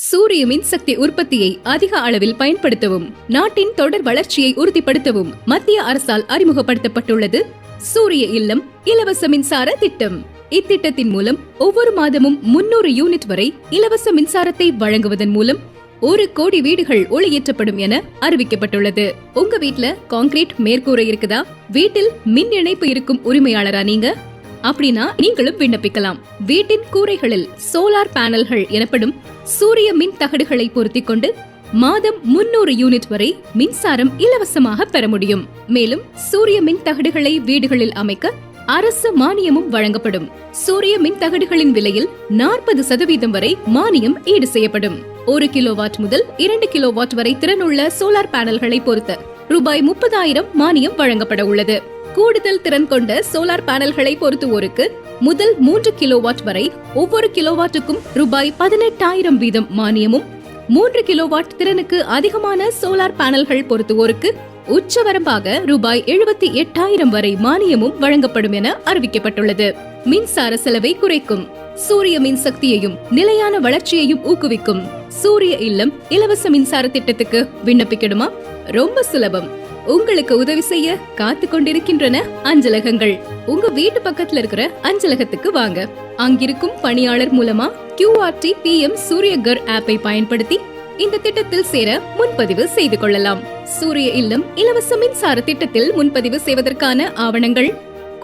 சூரிய மின்சக்தி உற்பத்தியை அதிக அளவில் பயன்படுத்தவும் நாட்டின் தொடர் வளர்ச்சியை உறுதிப்படுத்தவும் மத்திய அரசால் அறிமுகப்படுத்தப்பட்டுள்ளது சூரிய இல்லம் இலவச மின்சார திட்டம். இத்திட்டத்தின் மூலம் ஒவ்வொரு மாதமும் 300 யூனிட் வரை இலவச மின்சாரத்தை வழங்குவதன் மூலம் 1 கோடி வீடுகள் ஒளியேற்றப்படும் என அறிவிக்கப்பட்டுள்ளது. உங்க வீட்ல கான்கிரீட் மேற்கூரை இருக்குதா? வீட்டில் மின் இணைப்பு இருக்கும் உரிமையாளரா நீங்க? அப்படின்னா நீங்களும் விண்ணப்பிக்கலாம். வீட்டின் கூரைகளில் சோலார் பேனல்கள் எனப்படும் சூரிய மின் தகடுகளை பொருத்திக் கொண்டு மாதம் 300 யூனிட் வரை மின்சாரம் இலவசமாக பெற முடியும். மேலும் சூரிய மின் தகடுகளை வீடுகளில் அமைக்க அரசு மானியமும் வழங்கப்படும். சூரிய மின் தகடுகளின் விலையில் 40% வரை மானியம் ஈடு செய்யப்படும். 1 கிலோவாட் முதல் 2 கிலோவாட் வரை திறனுள்ள சோலார் பேனல்களை பொறுத்த ரூபாய் 30,000 மானியம் வழங்கப்பட உள்ளது. கூடுதல் திறன் கொண்ட சோலார் பேனல்களை பொருத்துவோருக்கு முதல் 3 கிலோவாட் வரை ஒவ்வொரு கிலோவாட்டுக்கும் ரூபாய் 18,000 வீதம் மானியமும், 3 கிலோவாட் திறனுக்கு அதிகமான சோலார் பேனல்கள் பொருத்துவோருக்கு உச்சவரம்பாக ரூபாய் 78,000 வரை மானியமும் வழங்கப்படும் என அறிவிக்கப்பட்டுள்ளது. மின்சார செலவை குறைக்கும், சூரிய மின் சக்தியையும் நிலையான வளர்ச்சியையும் ஊக்குவிக்கும் சூரிய இல்லம் இலவச மின்சார திட்டத்துக்கு விண்ணப்பிக்கணுமா? ரொம்ப சுலபம். உங்களுக்கு உதவி செய்ய காத்து கொண்டிருக்கின்றன அஞ்சலகங்கள். உங்க வீட்டு பக்கத்துல இருக்கிற அஞ்சலகத்துக்கு வாங்க. அங்கிருக்கும் பணியாளர் மூலமா QRT PM சூரியகர் ஆப்பை பயன்படுத்தி இந்த திட்டத்தில் சேர முன்பதிவு செய்து கொள்ளலாம். சூரிய இல்லம் இலவச மின்சார திட்டத்தில் முன்பதிவு செய்வதற்கான ஆவணங்கள்: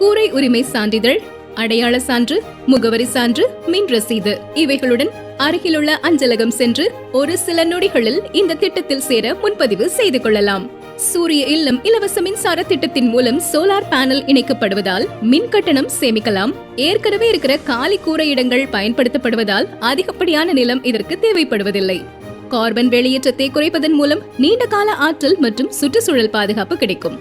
கூரை உரிமை சான்றிதழ், அடையாள சான்று, முகவரி சான்று, மின் ரசீது இவைகளுடன் அருகிலுள்ள அஞ்சலகம் சென்று ஒரு சில நொடிகளில் இந்த திட்டத்தில் சேர முன்பதிவு செய்து கொள்ளலாம். சூரிய இல்லம் இலவச மின்சார திட்டத்தின் மூலம் சோலார் பேனல் இணைக்கப்படுவதால் மின் கட்டணம் சேமிக்கலாம். ஏற்கனவே இருக்கிற காலி கூரை இடங்கள் பயன்படுத்தப்படுவதால் அதிகப்படியான நிலம் இதற்கு தேவைப்படுவதில்லை. கார்பன் வெளியேற்றத்தை குறைப்பதன் மூலம் நீண்ட கால ஆற்றல் மற்றும் சுற்றுச்சூழல் பாதுகாப்பு கிடைக்கும்.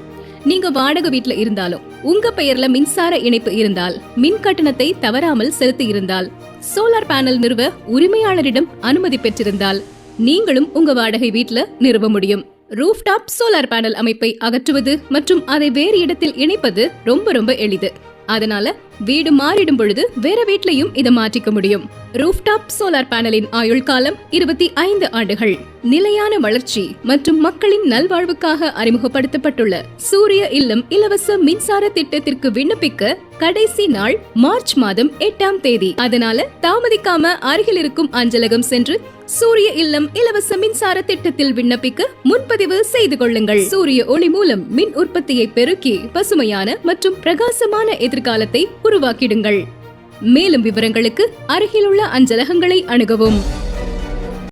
நீங்க வாடகை வீட்டுல இருந்தாலும் உங்க பெயர்ல மின்சார இணைப்பு இருந்தால், மின் கட்டணத்தை தவறாமல் செலுத்தி இருந்தால், சோலார் பேனல் நிறுவ உரிமையாளரிடம் அனுமதி பெற்றிருந்தால் நீங்களும் உங்க வாடகை வீட்டுல நிறுவ முடியும். ரூஃப்டாப் சோலார் பேனல் அமைப்பை அகற்றுவது மற்றும் அதை வேறு இடத்தில் இணைப்பது ரொம்ப எளிது. அதனால வீடு மாறிடும் பொழுது வேற வீட்லயும் இதை மாற்றிக்க முடியும். ரூஃப்டாப் சோலார் பேனலின் ஆயுள் காலம் 25 ஆண்டுகள். நிலையான வளர்ச்சி மற்றும் மக்களின் நல்வாழ்வுக்காக அறிமுகப்படுத்தப்பட்டுள்ள சூரிய இல்லம் இலவச மின்சார திட்டத்திற்கு விண்ணப்பிக்க கடைசி நாள் மார்ச் மாதம் 8ஆம் தேதி. அதனால தாமதிக்காம அருகில் இருக்கும் அஞ்சலகம் சென்று சூரிய இல்லம் இலவச மின்சார திட்டத்தில் விண்ணப்பிக்க முன்பதிவு செய்து கொள்ளுங்கள். சூரிய ஒளி மூலம் மின் உற்பத்தியை பெருக்கி பசுமையான மற்றும் பிரகாசமான எதிர்காலத்தை உருவாக்கிடுங்கள். மேலும் விவரங்களுக்கு அருகிலுள்ள அஞ்சலகங்களை அணுகவும்.